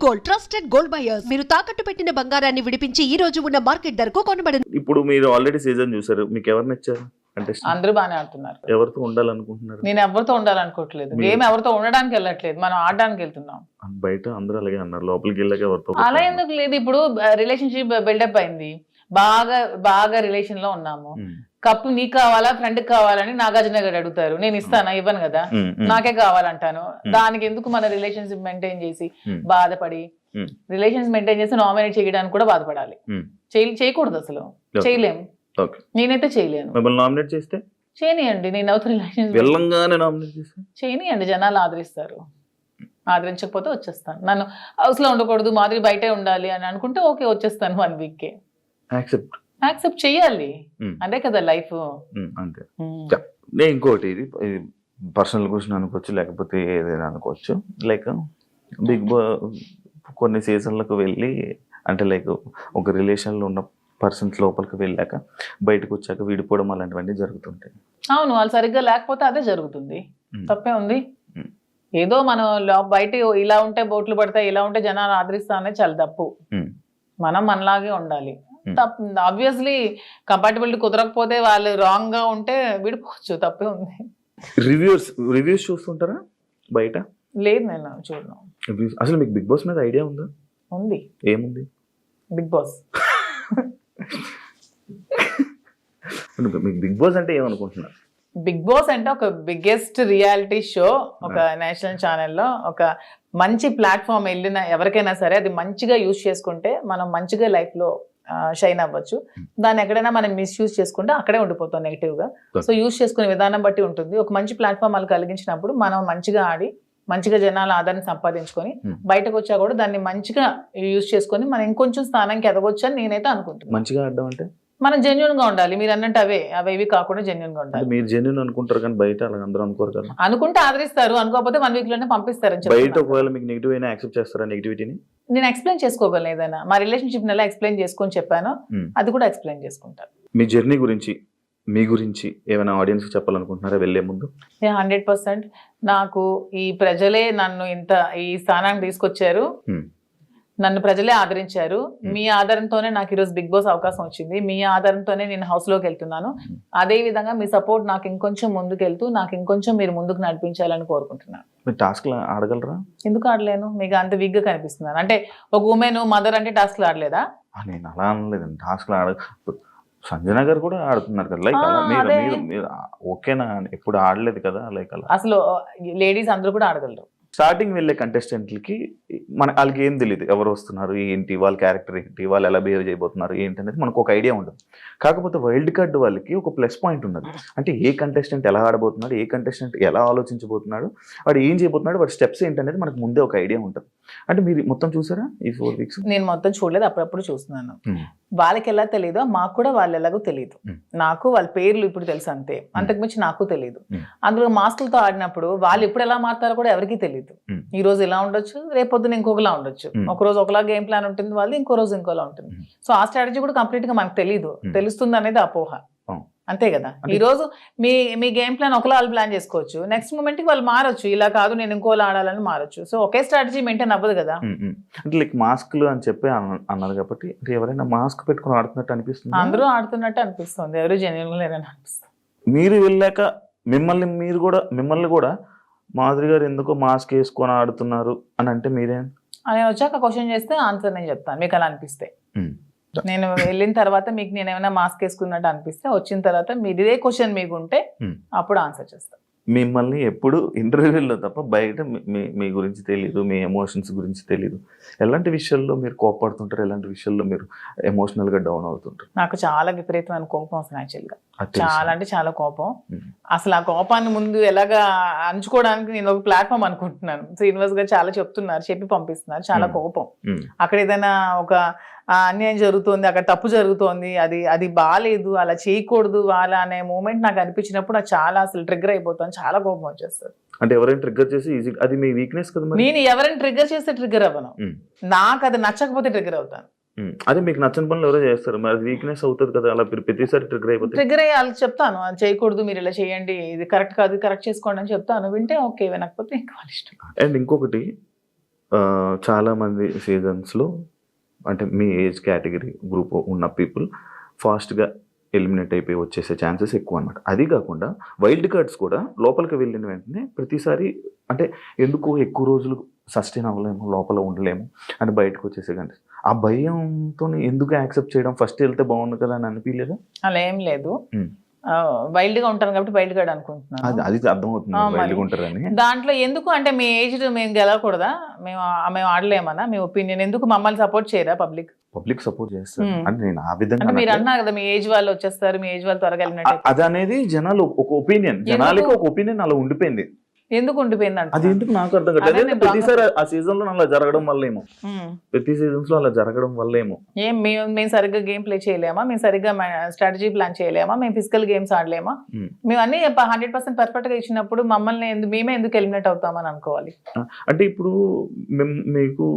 Gold trusted gold buyers మీరు తాకట్టు పెట్టిన బంగారాన్ని విడిపించి ఈ రోజు ఉన్న మార్కెట్ ధరకు కొనబడను. ఇప్పుడు మీరు ఆల్రెడీ సీజన్ చూసారు, మీకు ఎవరు నచ్చారు అంటే అందరూ బాగానే ఆడుతున్నారు. ఎవరితో ఉండాలనుకుంటున్నారు? నేను ఎవరితో ఉండాలనుకోవట్లేదు, గేమ్ ఎవరితో ఉండడానికి వెళ్ళట్లేదు, మనం ఆడడానికి వెళ్తున్నాం. బయట అందరూ అలాగే అన్నారు, లోపలికి వెళ్ళాక ఎవరితో అలా ఎందుకు లేదు, ఇప్పుడు రిలేషన్షిప్ బిల్డప్ అయింది, బాగా రిలేషన్ లో ఉన్నాము, కప్పు నీకు కావాలా ఫ్రెండ్ కావాలని నాగార్జున గారు అడుగుతారు, నేను ఇస్తానా? ఇవ్వను కదా, నాకే కావాలంటాను. దానికి ఎందుకు మన రిలేషన్షిప్ మెయింటైన్ చేసి బాధపడి, రిలేషన్స్ మెయింటైన్ చేసి నామినేట్ చేయడానికి కూడా బాధపడాలి? చేయకూడదు, అసలు చేయలేము. నేనైతే చేయలేను. మిమ్మల్ని నామినేట్ చేస్తే చేయనియండి, నేను అవుతా రిలేషన్స్ చేయనియండి, జనాలు ఆదరిస్తారు. ఆదరించకపోతే వచ్చేస్తాను. నన్ను హౌస్ లో ఉండకూడదు, మాదిరి బయటే ఉండాలి అని అనుకుంటే ఓకే, వచ్చేస్తాను 1 week కే. యాక్సెప్ట్ చెయ్యాలి, అదే కదా లైఫ్. అంతే. నేను ఇంకోటి, ఇది పర్సనల్ క్వశ్చన్ అనుకోవచ్చు, లేకపోతే ఏదైనా అనుకోవచ్చు. లైక్ బిగ్ కొన్ని సీజన్లకు వెళ్ళి, అంటే లైక్ ఒక రిలేషన్లో ఉన్న పర్సన్స్ లోపలికి వెళ్ళాక బయటకు వచ్చాక విడిపోవడం అలాంటివన్నీ జరుగుతుంటాయి. అవును, వాళ్ళు సరిగ్గా లేకపోతే అదే జరుగుతుంది, తప్పే ఉంది. ఏదో మనం బయట ఇలా ఉంటే బోట్లు పడతాయి, ఇలా ఉంటే జనాలు ఆదరిస్తా అనేది చాలా తప్పు. మనం మనలాగే ఉండాలి. ఆబ్వియస్లీ కంపాటబిలిటీ కుదరకపోతే వాళ్ళు రాంగ్ గా ఉంటే విడిపోవచ్చు, తప్పే ఉంది. రివ్యూస్ చూస్తుంటారా బయట? లేదు, నేను చూడను. అసలు మీకు బిగ్ బాస్ మీద ఐడియా ఉందా? ఉంది. ఏముంది? Bigg Boss. మీకు బిగ్ బాస్ అంటే ఏమనుకుంటున్నారు? బిగ్ బాస్ అంటే ఒక బిగ్గెస్ట్ రియాలిటీ షో, ఒక నేషనల్ ఛానల్లో ఒక మంచి ప్లాట్ఫామ్. వెళ్ళిన ఎవరికైనా సరే అది మంచిగా యూజ్ చేసుకుంటే మనం మంచిగా లైఫ్ లో షైన్ అవ్వచ్చు. దాన్ని ఎక్కడైనా మనం మిస్యూజ్ చేసుకుంటే అక్కడే ఉండిపోతాం నెగిటివ్ గా. సో యూజ్ చేసుకునే విధానం బట్టి ఉంటుంది. ఒక మంచి ప్లాట్ఫామ్ వాళ్ళు కలిగించినప్పుడు మనం మంచిగా ఆడి మంచిగా జనాల ఆదరణ సంపాదించుకొని బయటకు వచ్చా కూడా దాన్ని మంచిగా యూజ్ చేసుకొని మనం ఇంకొంచెం స్థానానికి ఎదగొచ్చు అని నేనైతే అనుకుంటున్నాను. మంచిగా ఆడడం అంటే మనం జెన్యున్ గా ఉండాలి. మీరు అన్నట్టు అవి కాకుండా జెన్యున్ గా ఉండాలి. మీరు జెన్యున్ అనుకుంటారు కానీ బయట అలా అందరూ అనుకోరు కదా. అనుకుంటే ఆదరిస్తారు, అనుకోకపోతే 1 week లోనే పంపిస్తారు. బయట ఒకవేళ మీకు నెగిటివ్ అయినా యాక్సెప్ట్ చేస్తారా నెగిటివిటీని? నేను ఎక్స్ప్లెయిన్ చేసుకోగలను, ఏదైనా మా రిలేషన్షిప్ ఎలా ఎక్స్ప్లెయిన్ చేసుకొని చెప్పాను అది కూడా ఎక్స్ప్లెయిన్ చేసుకుంటాను. మీ జర్నీ గురించి, మీ గురించి ఏమైనా ఆడియన్స్ చెప్పాలనుకుంటున్నారా వెళ్ళే ముందు? 100% నాకు ఈ ప్రజలే నన్ను ఇంత ఈ స్థానానికి తీసుకొచ్చారు, నన్ను ప్రజలే ఆదరించారు. మీ ఆదరణతోనే నాకు ఈరోజు బిగ్ బాస్ అవకాశం వచ్చింది, మీ ఆదరణతోనే నేను హౌస్ లోకి వెళ్తున్నాను. అదే విధంగా మీ సపోర్ట్ నాకు ఇంకొంచెం ముందుకెళ్తూ నాకు ఇంకొంచెం మీరు ముందుకు నడిపించాలని కోరుకుంటున్నాను. టాస్క్ ఆడగలరా? ఎందుకు ఆడలేను? మీకు అంత వీక్ గా కనిపిస్తున్నాను అంటే ఒక ఉమెన్ మదర్ అంటే టాస్క్లు ఆడలేదా? నేను అలా అనలేదండి, టాస్క్లు సంజన గారు కూడా ఆడుతున్నారు కదా, లైక్ అలా మీరు ఓకేనా? ఎప్పుడు ఆడలేదు కదా, లైక్ అలా. అసలు లేడీస్ అందరూ కూడా ఆడగలరు. స్టార్టింగ్ వెళ్ళే కంటెస్టెంట్లకి వాళ్ళకి ఏం తెలియదు, ఎవరు వస్తున్నారు ఏంటి, వాళ్ళ క్యారెక్టర్ ఏంటి, వాళ్ళు ఎలా బిహేవ్ చేయబోతున్నారు ఏంటి అనేది మనకు ఒక ఐడియా ఉండదు. కాకపోతే వైల్డ్ కార్డ్ వాళ్ళకి ఒక ప్లస్ పాయింట్ ఉన్నది, అంటే ఏ కంటెస్టెంట్ ఎలా ఆడబోతున్నాడు, ఏ కంటెస్టెంట్ ఎలా ఆలోచించబోతున్నాడు, వాడు ఏం చేయబోతున్నాడు, వాడి స్టెప్స్ ఏంటి అనేది మనకు ముందే ఒక ఐడియా ఉంటుంది. అంటే మీరు మొత్తం చూసారా ఈ 4 weeks? నేను మొత్తం చూడలేదు, అప్పుడప్పుడు చూస్తున్నాను. వాళ్ళకి ఎలా తెలియదో మాకు కూడా వాళ్ళు ఎలాగో తెలియదు. నాకు వాళ్ళ పేర్లు ఇప్పుడు తెలుసు అంతే, అంతకుమించి నాకు తెలియదు. అందులో మాస్కులతో ఆడినప్పుడు వాళ్ళు ఎప్పుడు ఎలా మారుతారో కూడా ఎవరికి తెలియదు. ఈ రోజు ఇలా ఉండొచ్చు, రేపొద్దున ఇంకొకలా ఉండొచ్చు. ఒక రోజు ఒకలా గేమ్ ప్లాన్ ఉంటుంది వాళ్ళు, ఇంకో రోజు ఇంకోలా ఉంటుంది. సో ఆ స్ట్రాటజీ కూడా కంప్లీట్ గా మనకు తెలియదు, తెలుస్తుంది అనేది అపోహ, అంతే కదా. ఈ రోజు మీ గేమ్ ప్లాన్ ఒకలా వాళ్ళు ప్లాన్ చేసుకోవచ్చు, నెక్స్ట్ మూమెంట్ కి వాళ్ళు మారొచ్చు, ఇలా కాదు నేను ఇంకోలా ఆడాలని మారొచ్చు. సో ఒకే స్ట్రాటజీ మెయింటైన్ అవ్వదు కదా. అంటే లైక్ మాస్క్లు అని చెప్పి అన్నారు కాబట్టి ఎవరైనా మాస్క్ పెట్టుకుని ఆడుతున్నట్టు అనిపిస్తుంది? అందరూ ఆడుతున్నట్టు అనిపిస్తుంది, ఎవరు జెన్యున్ గా లేరని అనిపిస్తుంది. మీరు వెళ్ళాక మిమ్మల్ని కూడా మాధురి గారు ఎందుకో మాస్క్ వేసుకొని ఆడుతున్నారు అని అంటే మీరేం? నేను వచ్చాక క్వశ్చన్ చేస్తే ఆన్సర్ నేను చెప్తాను, మీకు అలా అనిపిస్తే. నేను వెళ్ళిన తర్వాత మీకు నేను ఏమైనా మాస్క్ వేసుకున్నట్టు అనిపిస్తే, వచ్చిన తర్వాత మీరు ఇదే క్వశ్చన్ మీకు ఉంటే అప్పుడు ఆన్సర్ చేస్తాను. మిమ్మల్ని ఎప్పుడు ఇంటర్వ్యూలో తప్ప బయట మీ గురించి తెలియదు, మీ ఎమోషన్స్ గురించి తెలియదు. ఎలాంటి విషయాల్లో మీరు కోపడుతుంటారు, ఎలాంటి విషయాల్లో మీరు ఎమోషనల్ గా డౌన్ అవుతుంటారు? నాకు చాలా విపరీతమైన కోపం వస్తుంది యాక్చువల్గా, చాలా అంటే చాలా కోపం. అసలు ఆ కోపాన్ని ముందు ఎలాగా అంచుకోవడానికి నేను ఒక ప్లాట్ఫామ్ అనుకుంటున్నాను. శ్రీనివాస్ గారు చాలా చెప్తున్నారు, చెప్పి పంపిస్తున్నారు. చాలా కోపం, అక్కడ ఏదైనా ఒక అన్యాయం జరుగుతోంది, అక్కడ తప్పు జరుగుతోంది, అది బాగాలేదు, అలా చేయకూడదు వాళ్ళ అనే మూమెంట్ నాకు అనిపించినప్పుడు నాకు చాలా అసలు ట్రిగ్గర్ అయిపోతాను, చాలా కోపం వచ్చేస్తుంది. అంటే ఎవరైనా ట్రిగ్గర్ చేసి అది మీ వీక్నెస్ కదా. నేను ఎవరైనా ట్రిగ్గర్ చేస్తే ట్రిగ్గర్ అవ్వను, నాకు అది నచ్చకపోతే ట్రిగ్గర్ అవుతాను. అదే మీకు నచ్చని పనులు ఎవరో చేస్తారు, మరి వీక్నెస్ అవుతుంది కదా, అలా ప్రతిసారి ట్రిగ్గర్ అయిపోతుంది. ట్రిగ్గర్ అయ్యి వాళ్ళకి చెప్తాను, అది చేయకూడదు, మీరు ఇలా చేయండి, ఇది కరెక్ట్ కాదు, కరెక్ట్ చేసుకోండి అని చెప్తాను. వింటే ఓకే, వినకపోతే ఇంకా వాళ్ళ ఇష్టం. అండ్ ఇంకొకటి, చాలామంది సీజన్స్లో అంటే మీ ఏజ్ కేటగిరీ గ్రూప్ ఉన్న పీపుల్ ఫాస్ట్గా ఎలిమినేట్ అయిపోయి వచ్చేసే ఛాన్సెస్ ఎక్కువ అనమాట. అది కాకుండా వైల్డ్ కార్డ్స్ కూడా లోపలికి వెళ్ళిన వెంటనే ప్రతిసారి అంటే ఎందుకు ఎక్కువ రోజులు సస్టైన్ అవ్వలేము, లోపల ఉండలేము అని బయటకు వచ్చేసే కానీ ఆ భయంతో ఎందుకు యాక్సెప్ట్ చేయడం, ఫస్ట్ వెళ్తే బాగుంది కదా అని అనిపించలేదా? అలా ఏం లేదు, వైల్డ్ గా ఉంటాను కాబట్టి వైల్డ్ కార్డ్ అనుకుంటున్నాను. అది అర్థమవుతుంది వైల్డ్గా ఉంటారని. దాంట్లో ఎందుకు అంటే మీ ఏజ్ మేము గెలవకూడదా, మేము ఆడలేమన్నా మీ ఒపీనియన్, ఎందుకు మమ్మల్ని సపోర్ట్ చేయరా పబ్లిక్ సపోర్ట్ చేస్తారు అంటే నేను ఆ విధంగా అంటే మీరు అన్నారు కదా మీ ఏజ్ వాళ్ళు వచ్చేస్తారు, మీ ఏజ్ వాళ్ళు త్వరగా వెళ్ళినట్టు. అది అనేది జనాలు ఒక ఒపీనియన్, జనాలకి ఒక ఒపీనియన్ అలా ఉండిపోయింది. ఎందుకు ఉండిపోయింది అంటే అది ఎందుకు నాకు అర్థం కాదు. ప్రతిసారి ఆ సీజన్ లో అలా జరగడం వల్లేమో, ప్రతి సీజన్స్ లో అలా జరగడం వల్లేమో. మేము సరిగ్గా గేమ్ ప్లే చేయలేమా, మేము సరిగ్గా స్ట్రాటజీ ప్లాన్ చేయలేమా, మేము ఫిజికల్ గేమ్స్ ఆడలేమా, మేము అన్ని 100% పర్ఫెక్ట్ గా ఇచ్చినప్పుడు మమ్మల్ని మేమే ఎందుకు ఎలిమినేట్ అవుతామని అనుకోవాలి. అంటే ఇప్పుడు మీకు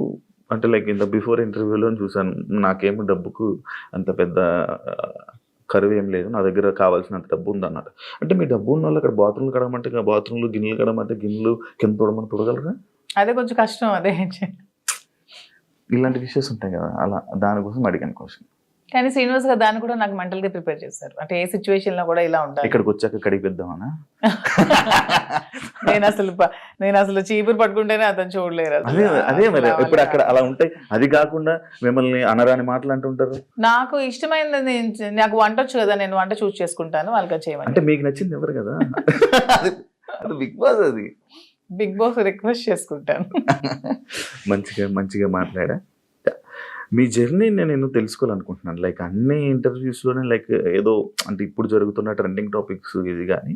అంటే లైక్ ఇంత బిఫోర్ ఇంటర్వ్యూలో చూసాను, నాకేమో డబ్బుకు అంత పెద్ద కరువు ఏం లేదు, నా దగ్గర కావాల్సినంత డబ్బు ఉంది అన్నారు. అంటే మీ డబ్బు ఉన్న వాళ్ళు అక్కడ బాత్రూమ్లు కడమంటే బాత్రూమ్లు, గిన్నెలు కడమంటే గిన్నెలు, కింద తోడమని తొడగలరా? అదే కొంచెం కష్టం. అదే ఇలాంటి విషయస్ ఉంటాయి కదా, అలా దానికోసం అడిగాను క్వశ్చన్. కానీ శ్రీనివాస్ గారు దాన్ని కూడా నాకు మెంటల్ గా ప్రిపేర్ చేశారు, అంటే ఏ సిచ్యువేషన్ లో కూడా ఇలా ఉండాలి. ఇక్కడికి వచ్చాక కడిగిద్దామనా? నేను అసలు చీపురు పట్టుకుంటేనే అతను చూడలేరు. అదే మరి ఇప్పుడు అక్కడ అలా ఉంటాయి. అది కాకుండా మిమ్మల్ని అనరాని మాటలు అంటుంటారు. నాకు ఇష్టమైనది, నాకు వంట వచ్చు కదా, నేను వంట చూస్ చేసుకుంటాను, వాళ్ళకి చేయమని. అంటే మీకు నచ్చింది ఎవరు కదా, అది బిగ్ బాస్, అది బిగ్ బాస్ రిక్వెస్ట్ చేసుకుంటాను. మంచిగా మాట్లాడా. మీ జర్నీ నేను తెలుసుకోవాలనుకుంటున్నాను. లైక్ అన్ని ఇంటర్వ్యూస్లోనే లైక్ ఏదో అంటే ఇప్పుడు జరుగుతున్న ట్రెండింగ్ టాపిక్స్ ఇది, కానీ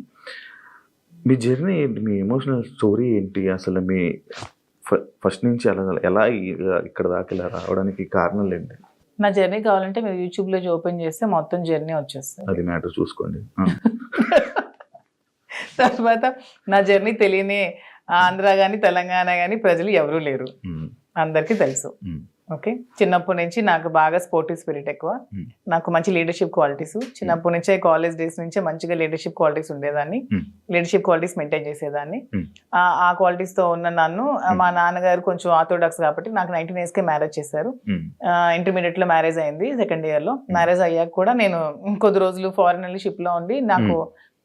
మీ జర్నీ ఏంటి, మీ ఎమోషనల్ స్టోరీ ఏంటి, అసలు మీ ఫస్ట్ నుంచి ఎలా ఇక్కడ దాకా ఇలా రావడానికి కారణాలు ఏంటి? నా జర్నీ కావాలంటే మీరు యూట్యూబ్లో ఓపెన్ చేస్తే మొత్తం జర్నీ వచ్చేస్తుంది, అది మ్యాటర్ చూసుకోండి. తర్వాత నా జర్నీ తెలియని ఆంధ్ర కానీ తెలంగాణ కానీ ప్రజలు ఎవరూ లేరు, అందరికీ తెలుసు. ఓకే, చిన్నప్పటి నుంచి నాకు బాగా స్పోర్టివ్ స్పిరిట్ ఎక్కువ, నాకు మంచి లీడర్షిప్ క్వాలిటీస్ చిన్నప్పటి నుంచే, కాలేజ్ డేస్ నుంచే మంచిగా లీడర్షిప్ క్వాలిటీస్ ఉండేదాన్ని, లీడర్షిప్ క్వాలిటీస్ మెయింటైన్ చేసేదాన్ని. ఆ క్వాలిటీస్ తో ఉన్న నన్ను మా నాన్నగారు కొంచెం ఆర్థోడాక్స్ కాబట్టి నాకు 19 years కే మ్యారేజ్ చేశారు. ఇంటర్మీడియట్ లో మ్యారేజ్ అయింది, సెకండ్ ఇయర్ లో. మ్యారేజ్ అయ్యాక కూడా నేను కొద్ది రోజులు ఫారెన్ వెళ్ళి షిప్ లో ఉండి,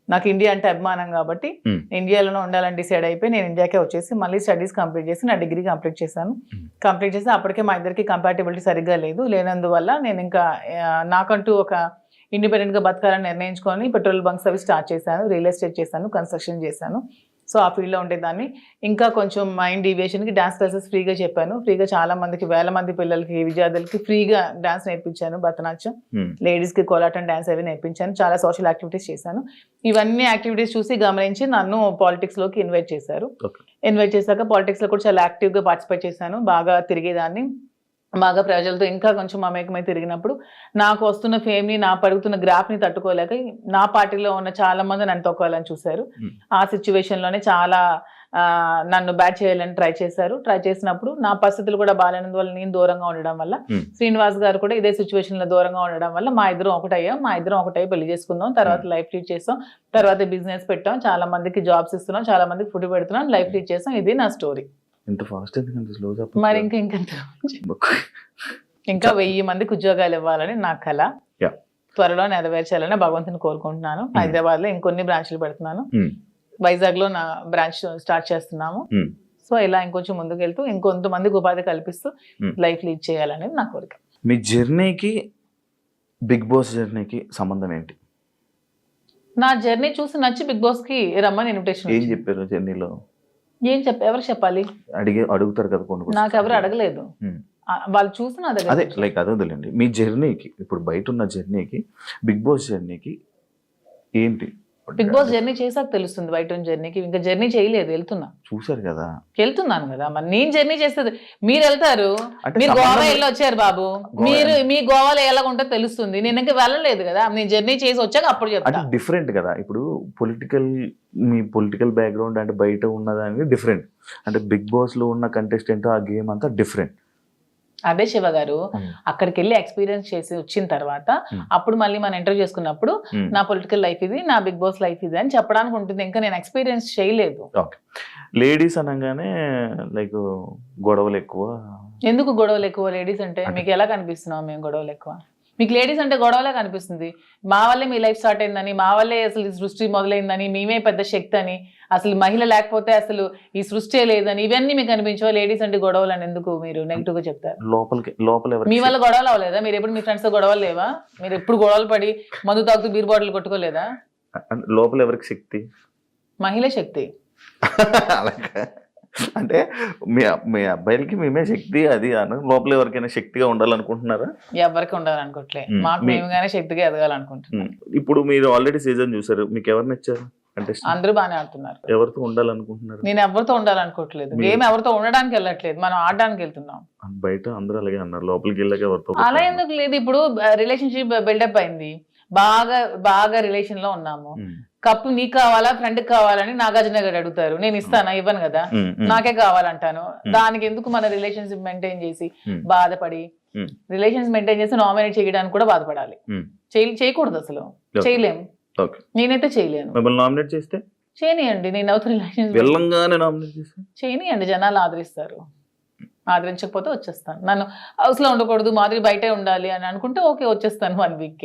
నాకు ఇండియా అంటే అభిమానం కాబట్టి ఇండియాలోనే ఉండాలని డిసైడ్ అయిపోయి నేను ఇండియాకే వచ్చేసి మళ్ళీ స్టడీస్ కంప్లీట్ చేసి నా డిగ్రీ కంప్లీట్ చేశాను. కంప్లీట్ చేసి అప్పటికే మా ఇద్దరికి కంపాటబిలిటీ సరిగ్గా లేనందువల్ల నేను ఇంకా నాకంటూ ఒక ఇండిపెండెంట్ గా బతకాలని నిర్ణయించుకొని పెట్రోల్ బంక్స్ అవి స్టార్ట్ చేశాను, రియల్ ఎస్టేట్ చేశాను, కన్స్ట్రక్షన్ చేశాను. సో ఆ ఫీల్డ్లో ఉండేదాన్ని. ఇంకా కొంచెం మైండ్ డీవియేషన్కి డాన్స్ క్లాసెస్ ఫ్రీగా చెప్పాను. ఫ్రీగా చాలా మందికి, వేల మంది పిల్లలకి, విద్యార్థులకి ఫ్రీగా డాన్స్ నేర్పించాను. భరతనాట్యం, లేడీస్కి కోలాటం డాన్స్ అవి నేర్పించాను. చాలా సోషల్ యాక్టివిటీస్ చేశాను. ఇవన్నీ యాక్టివిటీస్ చూసి గమనించి నన్ను పాలిటిక్స్లోకి ఇన్వైట్ చేశారు. ఇన్వైట్ చేశాక పాలిటిక్స్లో కూడా చాలా యాక్టివ్గా పార్టిసిపేట్ చేశాను. బాగా తిరిగేదాన్ని, బాగా ప్రజలతో ఇంకా కొంచెం మమేకమై తిరిగినప్పుడు నాకు వస్తున్న ఫేమ్ని, నా పడుగుతున్న గ్రాఫ్ని తట్టుకోలేక నా పార్టీలో ఉన్న చాలా మంది నన్ను తొక్కాలని చూశారు. ఆ సిచ్యువేషన్లోనే చాలా నన్ను బ్యాట్ చేయాలని ట్రై చేశారు. ట్రై చేసినప్పుడు నా పరిస్థితులు కూడా బాగాలేనందువల్ల, నేను దూరంగా ఉండడం వల్ల, శ్రీనివాస్ గారు కూడా ఇదే సిచ్యువేషన్లో దూరంగా ఉండడం వల్ల మా ఇద్దరం ఒకటై పెళ్లి చేసుకుందాం, తర్వాత లైఫ్ లీడ్ చేస్తాం, తర్వాత బిజినెస్ పెట్టాం, చాలా మందికి జాబ్స్ ఇస్తున్నాం, చాలా మందికి ఫుడ్ పెడుతున్నాం, లైఫ్ లీడ్ చేస్తాం. ఇది నా స్టోరీ. ఇంత ఫాస్ట్ స్లో మరి ఇంకా 1000 మందికి ఉద్యోగాలు ఇవ్వాలని నా కళ. త్వరలో నెరవేర్చాలని భగవంతుని కోరుకుంటున్నాను. హైదరాబాద్ లో ఇంకొన్ని బ్రాంచ్లు పెడుతున్నాను, వైజాగ్ లో నా బ్రాంచ్ స్టార్ట్ చేస్తున్నాము. సో ఇలా ఇంకొంచెం ముందుకు వెళ్తూ ఇంకొంతమందికి ఉపాధి కల్పిస్తూ లైఫ్ లీడ్ చేయాలనేది నా కోరిక. మీ జర్నీకి బిగ్ బాస్ జర్నీకి సంబంధం ఏంటి? నా జర్నీ చూసి నచ్చి బిగ్ బాస్ కి రమ్మని ఇన్విటేషన్. ఏం చెప్పారు జర్నీలో? ఎవరు చెప్పాలి? అడుగుతారు కదా కొన్ని. నాకు ఎవరు అడగలేదు, వాళ్ళు చూసి నా దగ్గర. అదే లైక్ అదే వదిలేండి. మీ జర్నీకి, ఇప్పుడు బయట ఉన్న జర్నీకి బిగ్ బాస్ జర్నీకి ఏంటి? బిగ్ బాస్ జర్నీ చేసాక తెలుస్తుంది. బయట ఉన్న జర్నీకి ఇంకా జర్నీ చేయలేదు, చూసారు కదా, వెళ్తున్నాను కదా. మరి నేను జర్నీ చేస్తుంది, మీరు వెళ్తారు, మీరు గోవా వెళ్ళి వచ్చారు బాబు, మీరు మీ గోవాలో ఎలా ఉంటుందో తెలుస్తుంది. నేను ఇంకా వెళ్ళలేదు కదా, నేను జర్నీ చేసి వచ్చాక అప్పుడు చెప్తాను. డిఫరెంట్ కదా. ఇప్పుడు మీ పొలిటికల్ బ్యాక్గ్రౌండ్ అంటే బయట ఉన్నదానికి డిఫరెంట్, అంటే బిగ్ బాస్ లో ఉన్న కంటెస్టెంట్ ఆ గేమ్ అంతా డిఫరెంట్. అదే శివ గారు ఉమ్, అక్కడికి వెళ్ళి ఎక్స్పీరియన్స్ చేసి వచ్చిన తర్వాత Hmm. అప్పుడు మళ్ళీ మనం ఇంటర్వ్యూ చేసుకున్నప్పుడు ఉమ్. నా పొలిటికల్ లైఫ్ ఇది, నా బిగ్ బాస్ లైఫ్ ఇది అని చెప్పడానికి ఉంటుంది. ఇంకా నేను ఎక్స్పీరియన్స్ చేయలేదు. లేడీస్ అనగానే లైక్ గొడవలు ఎక్కువ. ఎందుకు గొడవలు ఎక్కువ లేడీస్ అంటే? మీకు ఎలా కనిపిస్తున్నాం మేము గొడవలు ఎక్కువ? మీకు లేడీస్ అంటే గొడవలే కనిపిస్తుంది. మా వల్లే మీ లైఫ్ స్టార్ట్ అయిందని, మా వల్లే అసలు ఈ సృష్టి మొదలైందని, మేమే పెద్ద శక్తి అని, అసలు మహిళ లేకపోతే అసలు ఈ సృష్టి లేదని, ఇవన్నీ మీకు అనిపించవా? లేడీస్ అంటే గొడవలు అని ఎందుకు మీరు నెగిటివ్ గా చెప్తారు? లోపల మీ ఎవరికి వల్ల గొడవలు అవ్వలేదా? మీరు ఎప్పుడు మీ ఫ్రెండ్స్ తో గొడవలు లేవా? మీరు ఎప్పుడు గొడవలు పడి మందు తాగుతూ బీర్ బాటిల్ కొట్టుకోలేదా? లోపల ఎవరికి శక్తి? మహిళ శక్తి. అలాగా అంటే మీ అబ్బాయిలకి మేమే శక్తి అది అన లోపల ఎవరికైనా శక్తిగా ఉండాలనుకుంటున్నారా? ఎవరికి ఉండాలనుకోవట్లే, Hmm. మాకు మేముగానే శక్తిగా ఎదగాలనుకుంటున్నాం. ఇప్పుడు మీరు ఆల్రెడీ సీజన్ చూసారు, మీకు ఎవరు నచ్చారు అంటే అందరూ బాగానే ఆడుతున్నారు. ఎవరితో ఉండాలనుకుంటున్నారు? నేను ఎవరితో ఉండాలనుకోవట్లేదు, గేమ్ ఎవరితో ఉండడానికి వెళ్ళట్లేదు, మనం ఆడడానికి వెళ్తున్నాం. బయట అందరూ అలాగే అన్నారు, లోపలికి వెళ్ళాక ఎవరితో అలా ఎందుకు లేదు? ఇప్పుడు రిలేషన్షిప్ బిల్డప్ అయింది, బాగా బాగా రిలేషన్ లో ఉన్నాము. ఉమ్, కప్పు నీకు కావాలా ఫ్రెండ్ కావాలని నాగార్జున గారు అడుగుతారు, నేను ఇస్తానా? ఇవ్వను కదా, ఉమ్, ఉమ్, నాకే కావాలంటాను. దానికి ఎందుకు మన రిలేషన్షిప్ మెయింటైన్ చేసి ఉమ్, బాధపడి, ఉమ్, రిలేషన్స్ మెయింటైన్ చేసి నామినేట్ చేయడానికి కూడా బాధపడాలి? ఉమ్. చేయకూడదు అసలు, Okay. చేయలేము. ఓకే, నేనైతే చేయలేను. మిమ్మల్ని నామినేట్ చేస్తే చేయనియండి, నేను అవుతూ రిలేషన్స్ వెళ్ళంగానే నామినేట్ చేస్తే చేయనియండి, జనాలు ఆదరిస్తారు. ఆదరించకపోతే వచ్చేస్తాను. నన్ను హౌస్ లో ఉండకూడదు, మాదిరి బయటే ఉండాలి అని అనుకుంటే ఓకే, వచ్చేస్తాను 1 వీక్ కి.